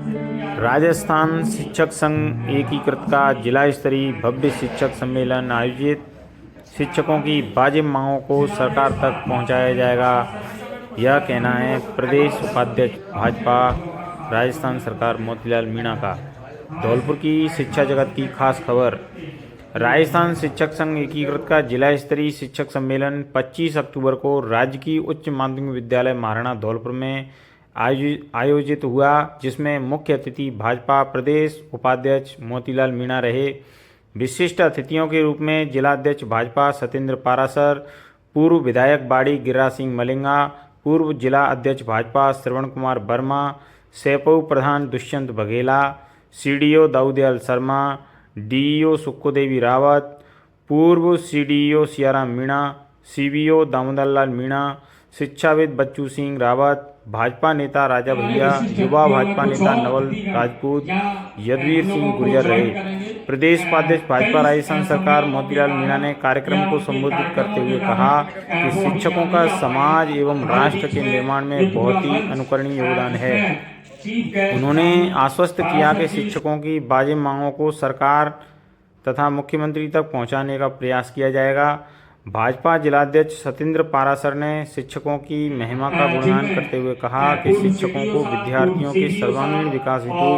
राजस्थान शिक्षक संघ एकीकृत का जिला स्तरीय भव्य शिक्षक सम्मेलन आयोजित। शिक्षकों की वाजिब मांगों को सरकार तक पहुंचाया जाएगा, यह कहना है प्रदेश उपाध्यक्ष भाजपा राजस्थान सरकार मोतीलाल मीणा का। धौलपुर की शिक्षा जगत की खास खबर। राजस्थान शिक्षक संघ एकीकृत का जिला स्तरीय शिक्षक सम्मेलन 25 अक्टूबर को राज्य की उच्च माध्यमिक विद्यालय महाराणा धौलपुर में आयोजित हुआ, जिसमें मुख्य अतिथि भाजपा प्रदेश उपाध्यक्ष मोतीलाल मीणा रहे। विशिष्ट अतिथियों के रूप में जिलाध्यक्ष भाजपा सत्येंद्र पारासर, पूर्व विधायक बाड़ी गिरिराज सिंह मलिंगा, पूर्व जिला अध्यक्ष भाजपा श्रवण कुमार वर्मा, सेपऊ प्रधान दुष्यंत बघेला, सीडीओ दाऊदयाल शर्मा, डीईओ सुक्खोदेवी रावत, पूर्व सीडीओ सियाराम मीणा, सीबीओ दामोदरलाल मीणा, शिक्षाविद बच्चू सिंह रावत, भाजपा नेता राजा भैया, युवा भाजपा नेता नवल राजपूत, यदुवीर सिंह गुर्जर रहे। प्रदेश उपाध्यक्ष भाजपा राजस्थान सरकार मोतीलाल मीणा ने कार्यक्रम को संबोधित करते हुए कहा कि शिक्षकों का समाज एवं राष्ट्र के निर्माण में बहुत ही अनुकरणीय योगदान है। उन्होंने आश्वस्त किया कि शिक्षकों की वाजिब मांगों को सरकार तथा मुख्यमंत्री तक पहुंचाने का प्रयास किया जाएगा। भाजपा जिलाध्यक्ष सत्येंद्र पारासर ने शिक्षकों की महिमा का गुणगान करते हुए कहा कि शिक्षकों को विद्यार्थियों के सर्वांगीण विकास हेतु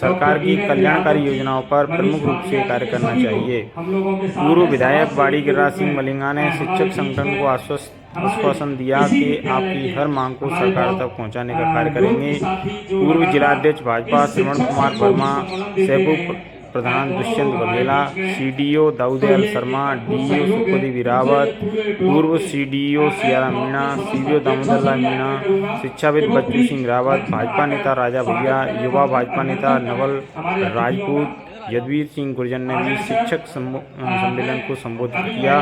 सरकार की कल्याणकारी योजनाओं पर प्रमुख रूप से कार्य करना चाहिए। पूर्व विधायक बाड़ी गिरिराज सिंह मलिंगा ने शिक्षक संगठन को आश्वासन दिया कि आपकी हर मांग को सरकार तक पहुंचाने का कार्य करेंगे। पूर्व जिलाध्यक्ष भाजपा श्रवण कुमार वर्मा, सेपू प्रधान दुष्यंत बघेला, सीडीओ दाऊदयाल शर्मा, डीईओ सुक्खोदेवी रावत, पूर्व सीडीओ सियाराम मीणा, सीबीओ दामोदरलाल मीणा, शिक्षाविद बच्चू सिंह रावत, भाजपा नेता राजा भैया, युवा भाजपा नेता नवल राजपूत, यदुवीर सिंह गुर्जर ने भी शिक्षक सम्मेलन को संबोधित किया।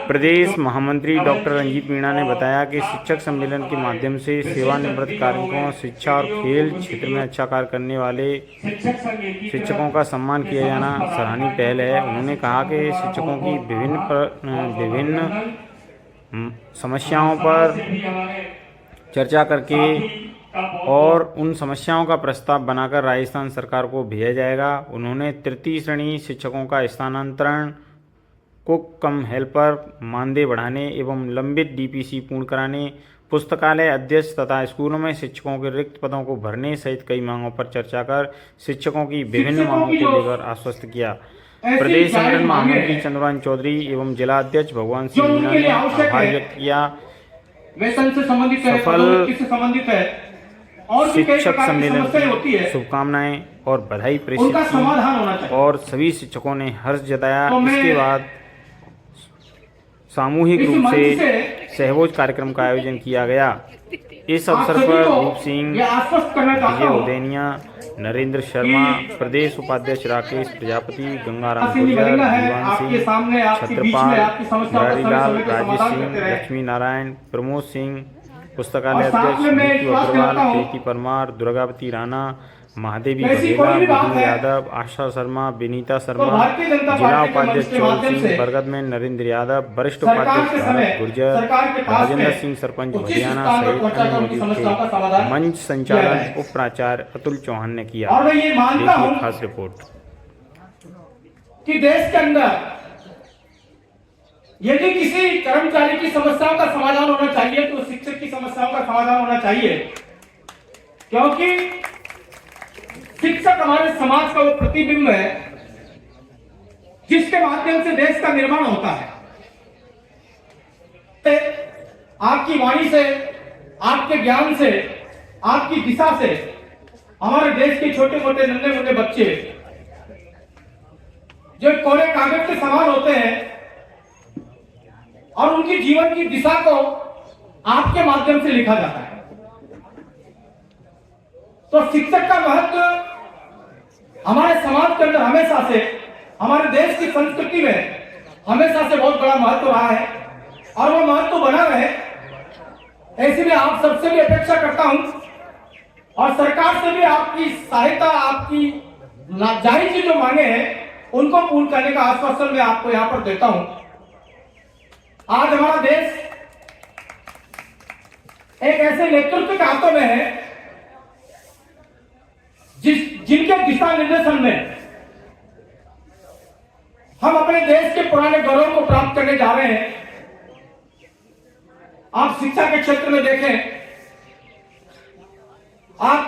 प्रदेश महामंत्री डॉक्टर रंजीत मीणा ने बताया कि शिक्षक सम्मेलन के माध्यम से सेवानिवृत्त कार्मिकों, शिक्षा और खेल क्षेत्र में अच्छा कार्य करने वाले शिक्षकों का सम्मान किया जाना सराहनीय पहल है। उन्होंने कहा कि शिक्षकों की विभिन्न समस्याओं पर चर्चा करके और उन समस्याओं का प्रस्ताव बनाकर राजस्थान सरकार को भेजा जाएगा। उन्होंने तृतीय श्रेणी शिक्षकों का स्थानांतरण, कुक कम हेल्पर मानदेय बढ़ाने एवं लंबित डीपीसी पूर्ण कराने, पुस्तकालय अध्यक्ष तथा स्कूलों में शिक्षकों के रिक्त पदों को भरने सहित कई मांगों पर चर्चा कर शिक्षकों की विभिन्न मांगों को लेकर आश्वस्त किया। प्रदेश संगठन महामंत्री चंद्रभान चौधरी एवं जिला अध्यक्ष भगवान सिंह मीणा ने आभार व्यक्त किया। सफल शिक्षक सम्मेलन की शुभकामनाएं और बधाई प्रेषित की और सभी शिक्षकों ने हर्ष जताया। इसके बाद सामूहिक रूप से सहभोज कार्यक्रम का आयोजन किया गया। इस अवसर पर रूप सिंह, विजय उदेनिया, नरेंद्र शर्मा, प्रदेश उपाध्यक्ष राकेश प्रजापति, गंगाराम गुर्जर, दीवान सिंह, छत्रपाल, मुरारीलाल, राजेश सिंह, लक्ष्मी नारायण, प्रमोद सिंह, पुस्तकालय अध्यक्ष नीतू अग्रवाल, प्रीति परमार, दुर्गावती राणा, महादेवी बघेला, मधु यादव, आशा शर्मा, विनीता शर्मा, जिला उपाध्यक्ष चौल सिंह, बरगद में नरेंद्र यादव, वरिष्ठ उपाध्यक्ष भारत गुर्जर, राजेंद्र सिंह सरपंच भटियाना सहित अन्य मौजूद थे। मंच संचालन उप प्राचार्य अतुल चौहान ने किया। देखिए खास रिपोर्ट। कि देश के अंदर यदि किसी कर्मचारी की समस्याओं का समाधान होना चाहिए तो शिक्षक की समस्याओं का समाधान होना चाहिए, क्योंकि शिक्षक हमारे समाज का वो प्रतिबिंब है जिसके माध्यम से देश का निर्माण होता है। आपकी वाणी से, आपके ज्ञान से, आपकी दिशा से हमारे देश के छोटे मोटे नन्हे मुन्ने बच्चे जो कोरे कागज के समान होते हैं और उनकी जीवन की दिशा को आपके माध्यम से लिखा जाता है। तो शिक्षक का महत्व हमारे समाज के अंदर हमेशा से, हमारे देश की संस्कृति में हमेशा से बहुत बड़ा महत्व रहा है और वो महत्व बना रहे, ऐसे में आप सबसे भी अपेक्षा करता हूं और सरकार से भी आपकी सहायता, आपकी जायज जो मांगे हैं उनको पूर्ण करने का आश्वासन मैं आपको यहां पर देता हूं। आज हमारा देश एक ऐसे नेतृत्व के हाथों में है जिनके दिशा निर्देशन में हम अपने देश के पुराने गौरव को प्राप्त करने जा रहे हैं। आप शिक्षा के क्षेत्र में देखें, आप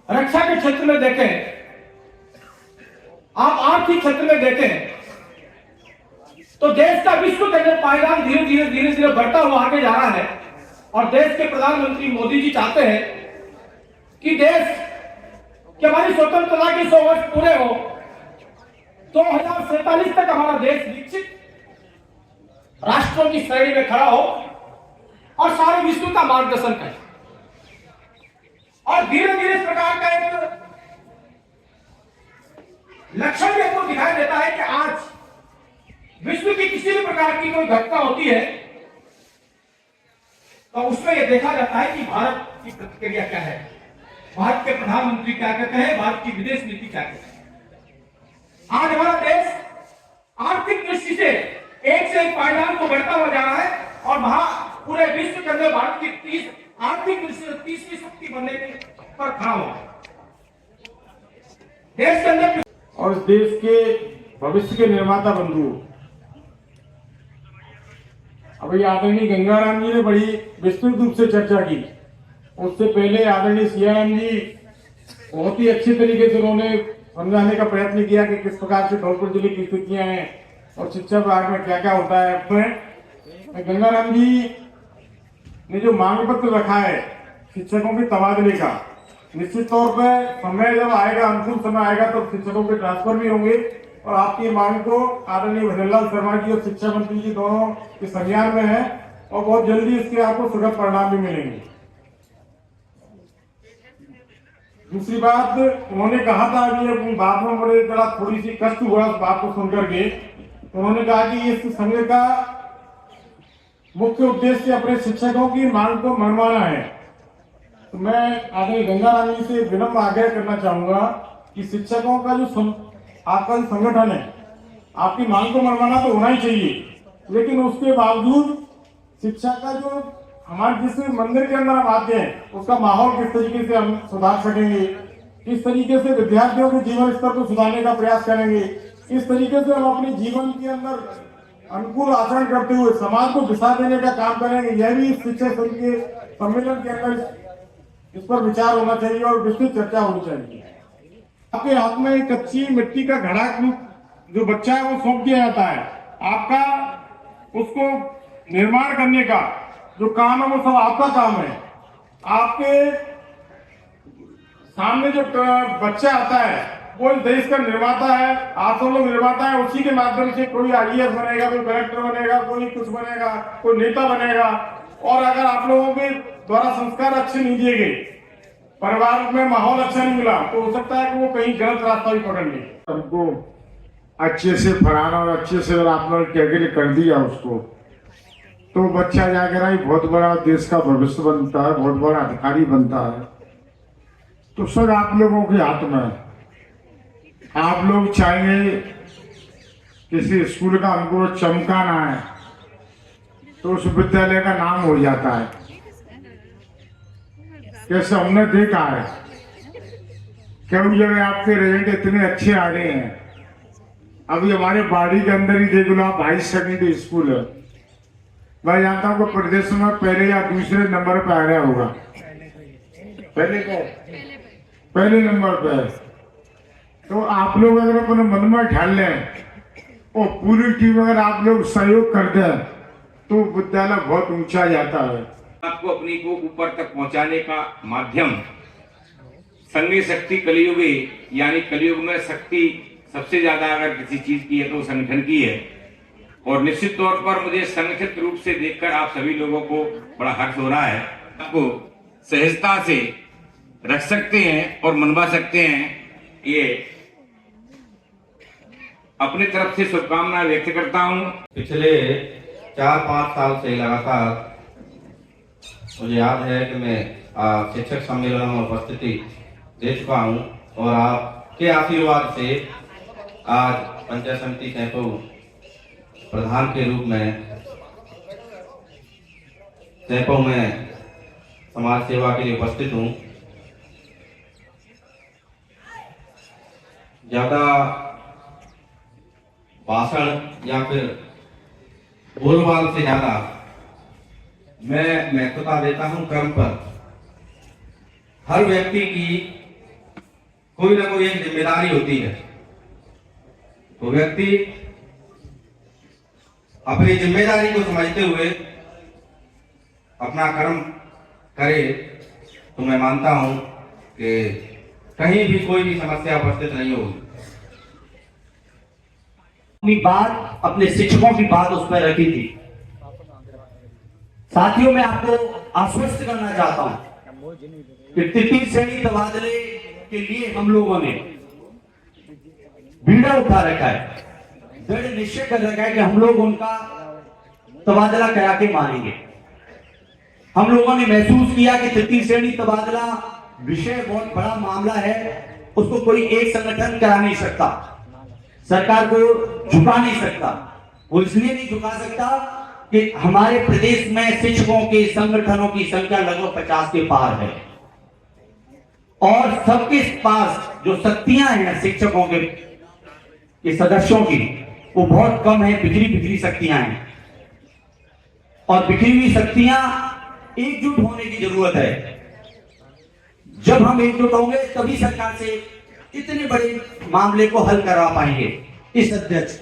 रक्षा के क्षेत्र में देखें, आप आर्थिक क्षेत्र में देखें, तो देश का विश्व के अंदर पायदान धीरे धीरे बढ़ता हुआ आगे जा रहा है। और देश के प्रधानमंत्री मोदी जी चाहते हैं कि देश कि हमारी स्वतंत्रता के 100 वर्ष पूरे हो, 2047 तक हमारा देश विकसित राष्ट्रों की श्रेणी में खड़ा हो और सारे विश्व का मार्गदर्शन करे। और धीरे धीरे इस प्रकार का एक लक्षण भी हमको दिखाई देता है कि आज विश्व की किसी भी प्रकार की कोई घटना होती है तो उसमें यह देखा जाता है कि भारत की प्रतिक्रिया क्या है, भारत के प्रधानमंत्री क्या कहते हैं, भारत की विदेश नीति क्या कहते हैं। आज हमारा देश आर्थिक दृष्टि से एक से एक पायदान को बढ़ता हुआ जा रहा है और पूरे विश्व के अंदर भारत की आर्थिक दृष्टि से तीसरी शक्ति बनने पर खड़ा हुआ है। देश के अंदर और देश के भविष्य के निर्माता बंधु, अभी आदरणीय गंगाराम जी ने बड़ी विस्तृत रूप से चर्चा की। उससे पहले आदरणीय सियाराम जी बहुत ही अच्छे तरीके से उन्होंने समझाने का प्रयत्न किया कि किस प्रकार से धौलपुर जिले की स्थितियां हैं और शिक्षा विभाग में क्या क्या होता है। उसमें गंगाराम जी ने जो मांग पत्र रखा है शिक्षकों के तबादले का, निश्चित तौर पर समय जब आएगा, अनुकूल समय आएगा तो शिक्षकों के ट्रांसफर भी होंगे और आपकी मांग को आदरणीय भजनलाल शर्मा जी और शिक्षा मंत्री जी दोनों के संज्ञान में है और बहुत जल्दी इसके आपको सुखद परिणाम भी मिलेंगे। दूसरी बात, उन्होंने कहा था अभी बात में मुझे जरा थोड़ी सी कष्ट हुआ इस बात को सुनकर के, उन्होंने कहा कि इस संघ का मुख्य उद्देश्य अपने शिक्षकों की मांग को मनवाना है। तो मैं आदरणीय गंगाराम जी से विनम्र आग्रह करना चाहूंगा कि शिक्षकों का जो आपका जो संगठन है, आपकी मांग को मनवाना तो होना ही चाहिए, लेकिन उसके बावजूद शिक्षा का जो हमारे जिस मंदिर के अंदर हम आते हैं उसका माहौल किस तरीके से हम सुधार सकेंगे, किस तरीके से विद्यार्थियों के जीवन स्तर को सुधारने का प्रयास करेंगे, इस तरीके से हम अपने जीवन के अंदर अनुकूल आचरण करते हुए समाज को दिशा देने का काम करेंगे, यह भी शिक्षा संघ के सम्मेलन के अंदर इस पर विचार होना चाहिए और विस्तृत चर्चा होनी चाहिए। आपके हाथ में एक कच्ची मिट्टी का घड़ा जो बच्चा है वो सौंप दिया जाता है, आपका उसको निर्माण करने का जो काम है वो सब आपका काम है। आपके सामने जो बच्चा आता है वो इस देश का निर्माता है, आप सब लोग निर्माता है। उसी के माध्यम से कोई IAS बनेगा, कोई कलेक्टर बनेगा, कोई कुछ बनेगा, कोई नेता बनेगा। और अगर आप लोगों के द्वारा संस्कार अच्छे नहीं दिए गए, परिवार में माहौल अच्छा नहीं मिला, तो हो सकता है कि वो कहीं गलत रास्ता भी पकड़ ले। हमको अच्छे से पढ़ाना और अच्छे से अगर आप लोग कैटेगरी कर दिया उसको, तो बच्चा जाकर ही बहुत बड़ा देश का भविष्य बनता है, बहुत बड़ा अधिकारी बनता है। तो सर आप लोगों के हाथ में, आप लोग चाहेंगे किसी स्कूल का हमको चमकाना है तो उस विद्यालय का नाम हो जाता है। कैसे हमने देखा है कई जगह आपके रिजल्ट इतने अच्छे आ रहे हैं। अभी हमारे बाड़ी के अंदर ही देख लो आप, हाई सेकेंडरी स्कूल है, मैं जानता हूँ कि प्रदेश में पहले या दूसरे नंबर पे आ गया होगा, पहले नंबर पे। तो आप लोग अगर अपने मन में ठान लें और पूरी टीम अगर आप लोग सहयोग कर दें तो विद्यालय बहुत ऊंचा जाता है। आपको अपनी को ऊपर तक पहुंचाने का माध्यम संघी शक्ति कलयुगी, यानी कलयुग में शक्ति सबसे ज्यादा अगर किसी चीज की है तो संगठन की है। और निश्चित तौर पर मुझे संगठित रूप से देखकर आप सभी लोगों को बड़ा हर्ष हो रहा है। आपको सहजता से रख सकते हैं और मनवा सकते हैं, ये अपनी तरफ से शुभकामनाएं व्यक्त करता हूं। पिछले 4-5 साल से लगातार मुझे याद है कि मैं शिक्षक सम्मेलन में उपस्थिति दे चुका हूं और आपके आशीर्वाद से आज पंचायत समिति सैंपौ प्रधान के रूप में सैंपौ में समाज सेवा के लिए उपस्थित हूं। ज्यादा भाषण या फिर बोलबाल से ज्यादा मैं महत्वता देता हूं कर्म पर। हर व्यक्ति की कोई ना कोई एक जिम्मेदारी होती है, तो व्यक्ति अपनी जिम्मेदारी को समझते हुए अपना कर्म करे तो मैं मानता हूं कि कहीं भी कोई भी समस्या उपस्थित नहीं होगी। अपनी बात, अपने शिक्षकों की बात उस पर रखी थी। साथियों, मैं आपको आश्वस्त करना चाहता हूं कि तृतीय श्रेणी तबादले के लिए हम लोगों ने बीड़ा उठा रखा है, दृढ़ निश्चय कर रखा है कि हम लोग उनका तबादला करा के मानेंगे। हम लोगों ने महसूस किया कि तृतीय श्रेणी तबादला विषय बहुत बड़ा मामला है, उसको कोई एक संगठन करा नहीं सकता, सरकार को झुका नहीं सकता। वो इसलिए नहीं झुका सकता कि हमारे प्रदेश में शिक्षकों के संगठनों की संख्या लगभग 50 के पार है और सबके पास जो शक्तियां हैं शिक्षकों के सदस्यों की वो बहुत कम है, बिखरी शक्तियां हैं। और बिखरी हुई शक्तियां एकजुट होने की जरूरत है। जब हम एकजुट होंगे तभी सरकार से इतने बड़े मामले को हल करवा पाएंगे। इस अध्यक्ष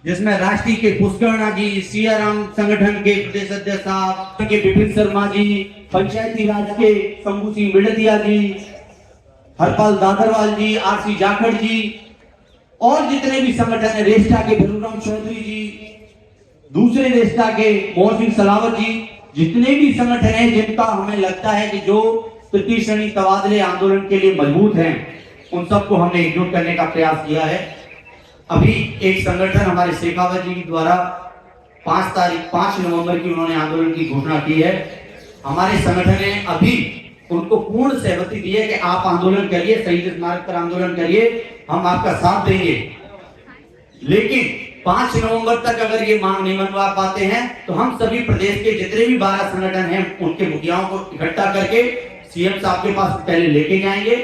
जिसमें राष्ट्रीय के पुष्करणा जी, सियाराम संगठन के प्रदेश अध्यक्ष साहब के विपिन शर्मा जी, पंचायती राज के शंभू सिंह मिड़तिया जी, हरपाल दादरवाल जी, आरसी जाखड़ जी और जितने भी संगठन है, रेस्टा के भीरूराम चौधरी जी, दूसरे रेस्टा के मोहन सिंह सलावत जी, जितने भी संगठन हैं जिनका हमें लगता है कि जो तृतीय श्रेणी तबादले आंदोलन के लिए मजबूत हैं, उन सबको हमने एकजुट करने का प्रयास किया है। अभी एक संगठन हमारे शेखावत जी द्वारा 5 नवंबर की उन्होंने आंदोलन की घोषणा की है। हमारे संगठन ने अभी उनको पूर्ण सहमति दी है कि आप आंदोलन करिए, शहीद स्मारक पर आंदोलन करिए, हम आपका साथ देंगे। लेकिन 5 नवंबर तक अगर ये मांग नहीं मनवा पाते हैं तो हम सभी प्रदेश के जितने भी 12 संगठन हैं उनके मुखियाओं को इकट्ठा करके सीएम साहब के पास पहले लेके जाएंगे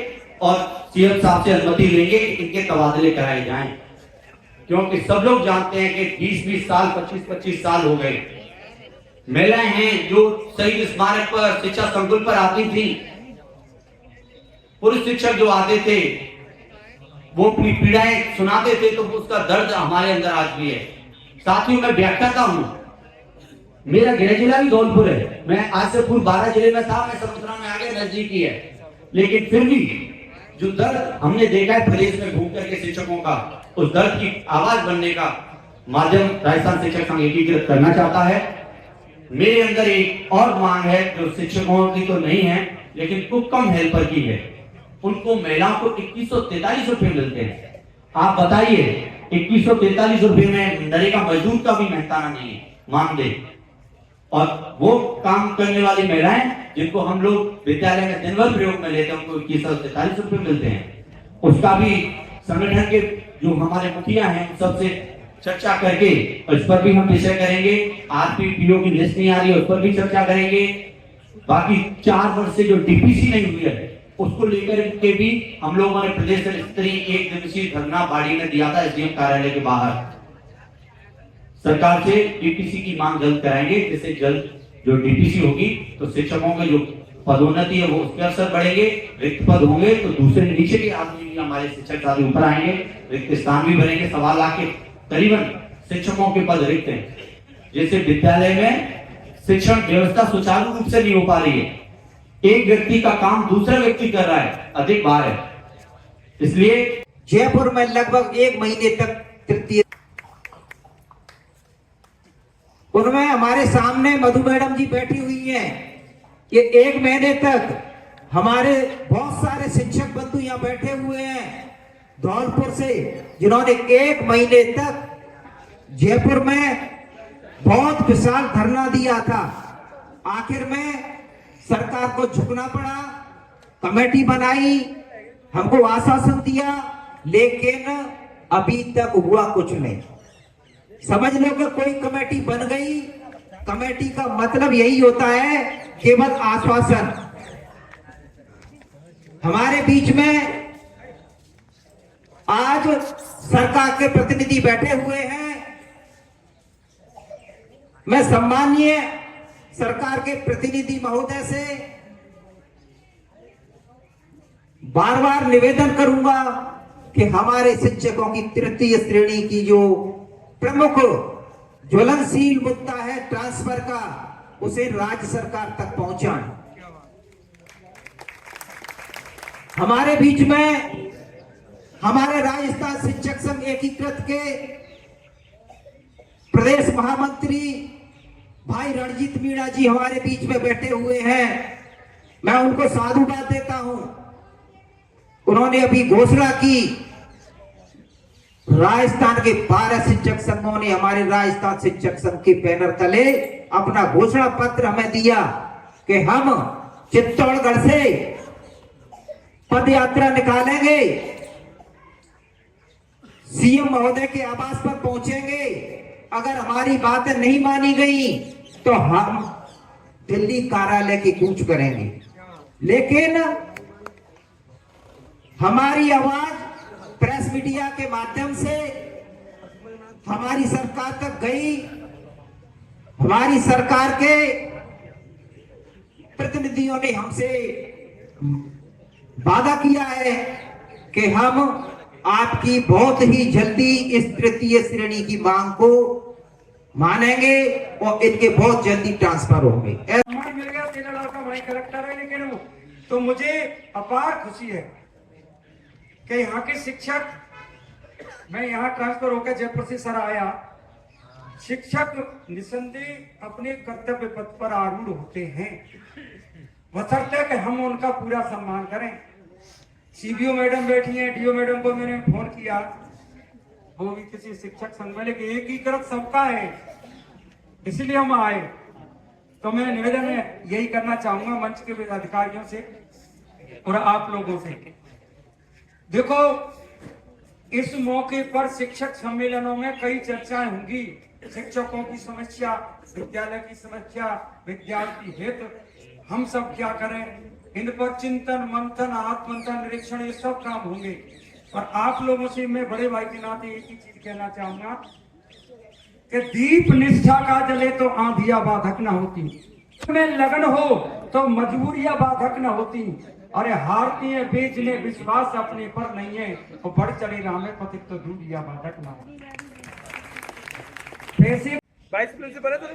और सीएम साहब से अनुमति लेंगे कि इनके तबादले कराए जाएं। क्योंकि सब लोग जानते हैं कि 20-20 साल, 25-25 साल हो गए। महिलाएं हैं जो शहीद स्मारक पर, शिक्षा संकुल पर आती थी, पुरुष शिक्षक जो आते थे वो अपनी पीड़ाएं सुनाते थे, तो उसका दर्द हमारे अंदर आज भी है। साथियों, मैं व्याख्याता हूं, मेरा गृह जिला भी धौलपुर है। मैं आज से पूर्व 12 जिले में था, मैं समुद्रा में आ गया, नजदीकी है। लेकिन फिर भी जो दर्द हमने देखा है प्रदेश में घूम करके शिक्षकों का, उस दर्द की आवाज बनने का माध्यम राजस्थान शिक्षक संघ एकीकृत करना चाहता है। मेरे अंदर एक और मांग है जो शिक्षकों की तो नहीं है लेकिन कुछ कम हेल्पर की है। उनको महिलाओं को 2143 रुपए मिलते हैं। आप बताइए 2143 रुपए में नरेगा मजदूर का भी मेहताना नहीं है, मांग दे। और वो काम करने वाली महिलाएं जिनको हम लोग विद्यालय में दिन भर प्रयोग में लेते हैं उनको 2143 रुपए मिलते हैं। उसका भी संगठन के जो हमारे मुखिया हैं सबसे चर्चा करके इस पर भी हम विषय करेंगे। आरपीपीओ की लिस्ट नहीं आ रही है, उस पर भी चर्चा करेंगे। बाकी 4 वर्ष से जो डीपीसी नहीं हुई है उसको लेकर के भी हम लोगों ने प्रदेश स्तरीय 1 दिवसीय धरना बाड़ी में दिया था एसडीएम कार्यालय के बाहर। सरकार से डीपीसी की मांग जल्द कराएंगे, जिससे जल्द जो डीपीसी होगी तो शिक्षकों के जो पदोन्नति है वो उसके अवसर बढ़ेंगे। रिक्त पद होंगे तो दूसरे नीचे के आदमी भी हमारे शिक्षक साथी ऊपर आएंगे, रिक्त स्थान भी बनेंगे। 1.25 लाख के करीबन शिक्षकों के पद रिक्त हैं। जैसे विद्यालय में शिक्षण व्यवस्था सुचारू रूप से नहीं हो पा रही है, एक व्यक्ति का काम दूसरा व्यक्ति कर रहा है, अधिक भार है। इसलिए जयपुर में लगभग 1 महीने तक तृतीय, उनमें हमारे सामने मधु मैडम जी बैठी हुई हैं। ये 1 महीने तक हमारे बहुत सारे शिक्षक बंधु यहाँ बैठे हुए हैं धौलपुर से, जिन्होंने 1 महीने तक जयपुर में बहुत विशाल धरना दिया था। आखिर में सरकार को झुकना पड़ा, कमेटी बनाई, हमको आश्वासन दिया, लेकिन अभी तक हुआ कुछ नहीं। समझ लो कि कोई कमेटी बन गई, कमेटी का मतलब यही होता है केवल आश्वासन। हमारे बीच में आज आज सरकार के प्रतिनिधि बैठे हुए हैं, मैं सम्माननीय सरकार के प्रतिनिधि महोदय से बार बार निवेदन करूंगा कि हमारे शिक्षकों की तृतीय श्रेणी की जो प्रमुख ज्वलनशील मुद्दा है ट्रांसफर का, उसे राज्य सरकार तक पहुंचाएं। हमारे बीच में हमारे राजस्थान शिक्षक संघ एकीकृत के प्रदेश महामंत्री भाई रणजीत मीणा जी हमारे बीच में बैठे हुए हैं। मैं उनको साधुवाद देता हूं। उन्होंने अभी घोषणा की, राजस्थान के 12 शिक्षक संघों ने हमारे राजस्थान शिक्षक संघ के बैनर तले अपना घोषणा पत्र हमें दिया कि हम चित्तौड़गढ़ से पद यात्रा निकालेंगे, सीएम महोदय के आवास पर पहुंचेंगे। अगर हमारी बातें नहीं मानी गई तो हम दिल्ली कार्यालय की कूच करेंगे। लेकिन हमारी आवाज प्रेस मीडिया के माध्यम से हमारी सरकार तक गई। हमारी सरकार के प्रतिनिधियों ने हमसे वादा किया है कि हम आपकी बहुत ही जल्दी इस तृतीय श्रेणी की मांग को मानेंगे और इनके बहुत जल्दी ट्रांसफर होंगे। मिल गया 13 लाख का वही कलेक्टर है, लेकिन तो मुझे अपार खुशी है कि यहाँ के शिक्षक, मैं यहाँ ट्रांसफर होकर जयपुर से सर आया, शिक्षक निसंदेह अपने कर्तव्य पथ पर आरूढ़ होते हैं, बशर्ते कि हम उनका पूरा सम्मान करें। सीबीओ मैडम बैठी हैं, डीओ मैडम को मैंने फोन किया, वो भी किसी शिक्षक संघ में, लेकिन एकीकृत सबका है, इसलिए हम आए। तो मैं निवेदन यही करना चाहूंगा मंच के अधिकारियों से और आप लोगों से। देखो, इस मौके पर शिक्षक सम्मेलनों में कई चर्चाएं होंगी, शिक्षकों की समस्या, विद्यालय की समस्या, विद्यार्थी हित, हम सब क्या करें, इन पर चिंतन मंथन, आत्मंथन, निरीक्षण, ये सब काम होंगे। और आप लोगों से मैं बड़े भाई के नाते एक ही चीज कहना चाहूंगा कि दीप निष्ठा का जले तो आंधियां बाधक न होती, में लगन हो तो मजबूरियां बाधक न होती। अरे हारती है बेचने विश्वास अपने पर नहीं है, वो बढ़ चले राह में पथित तो दूरियां बाधक न हो। पैसे वाइस प्रिंसिपल है तो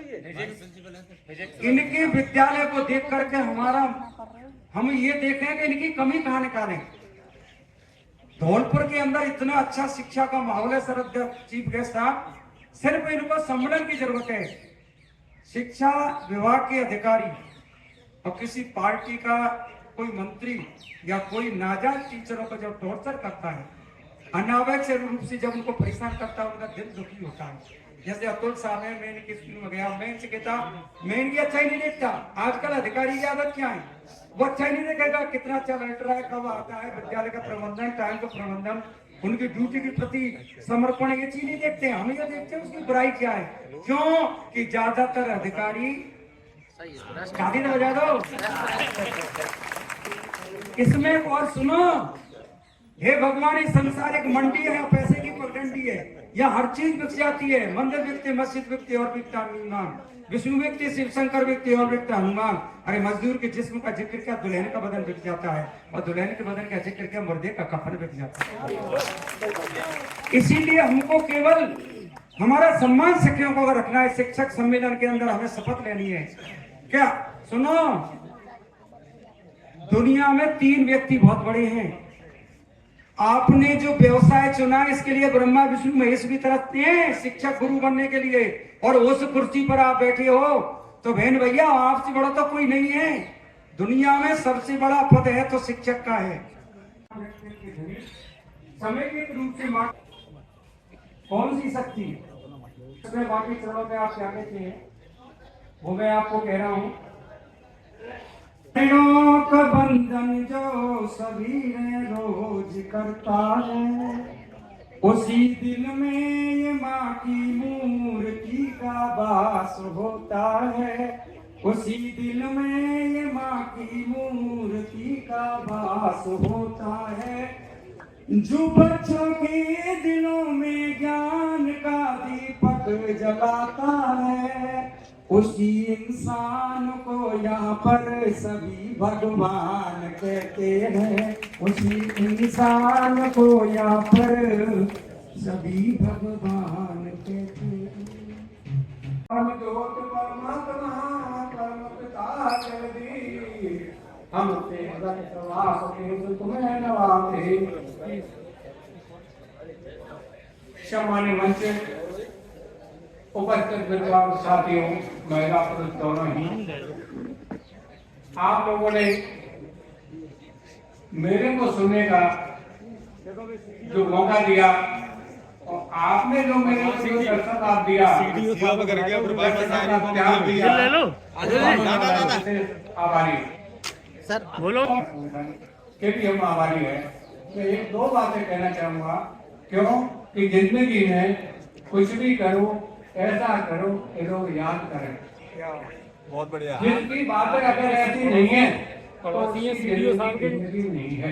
इनके विद्यालय को देख करके हम ये देखें कि इनकी कमी कहाँ निकालें। धौलपुर के अंदर इतना अच्छा शिक्षा का माहौल है सर, चीफ गेस्ट साहब, सिर्फ इनको सम्मेलन की जरूरत है। शिक्षा विभाग के अधिकारी और किसी पार्टी का कोई मंत्री या कोई नाजायज टीचरों को जब टॉर्चर करता है, अनावश्यक रूप से जब उनको परेशान करता है, उनका दिल दुखी होता है। जैसे अतुल साहब है, मैं इनके स्कूल में गया, मैं इनसे कहता मैं इनकी अच्छा ही नहीं देखता। आजकल अधिकारी की आदत क्या है, वो अच्छा ही नहीं देखेगा कितना अच्छा लेटर है, कब आता है, विद्यालय का प्रबंधन, टाइम का प्रबंधन, उनकी ड्यूटी के प्रति समर्पण, ये चीज नहीं देखते हैं। हम ये देखते हैं उसकी बुराई क्या है। क्यों कि ज्यादातर अधिकारी शादी तो बजा दो इसमें। और सुनो, हे भगवान, इस संसार एक मंडी है, पैसे की पगडंडी है, यहाँ हर चीज बिक जाती है। मंदिर बिकते, मस्जिद बिकते और बिकता हनुमान, विष्णु व्यक्ति, शिव शंकर व्यक्ति और व्यक्ति हनुमान। अरे मजदूर के जिस्म का जिक्र क्या, दुल्हन का बदन बिक जाता है, और दुल्हन के बदन का जिक्र क्या, मुर्दे का कफन बिक जाता है। इसीलिए हमको केवल हमारा सम्मान शिक्षकों को रखना है। शिक्षक सम्मेलन के अंदर हमें शपथ लेनी है। क्या सुनो, दुनिया में 3 व्यक्ति बहुत बड़े हैं। आपने जो व्यवसाय चुना, इसके लिए ब्रह्मा विष्णु महेश भी तरसते हैं शिक्षक गुरु बनने के लिए, और उस कुर्सी पर आप बैठे हो तो बहन भैया, आपसे बड़ा तो कोई नहीं है। दुनिया में सबसे बड़ा पद है तो शिक्षक का है। समय के रूप से कौन सी शक्ति है, बाकी चलो मैं आप क्या कहते हैं वो मैं आपको कह रहा हूं। का बंधन जो सभी ने रोज करता है, उसी दिल में ये माँ की मूर्ति का वास होता है, उसी दिल में ये माँ की मूर्ति का वास होता है। जो बच्चों के दिलों में ज्ञान का दीपक जलाता है, उसी इंसान को यहाँ पर सभी भगवान कहते हैं। उसी इंसान को यहाँ पर सभी भगवान कहते हैं। हम ज्योत परमात्मा परम पिता जगदीश, हमसे तुम्हें नवाते। सम्मान्य मंच, उपस्थित विद्वान साथियों, महिला पुरुष दोनों ही, आप लोगों ने मेरे को सुनने का जो मौका दिया और आपने जो मेरे को जो दर्शन आप दिया, प्यार दिया, आभारी सर बोलो के भी हम आभारी है। मैं एक दो बातें कहना चाहूंगा, क्यों कि जिंदगी में कुछ भी करो, ऐसा करो कि लोग याद करें। बहुत बढ़िया। जिसकी बातें अगर ऐसी नहीं है तो उसकी जिंदगी नहीं है।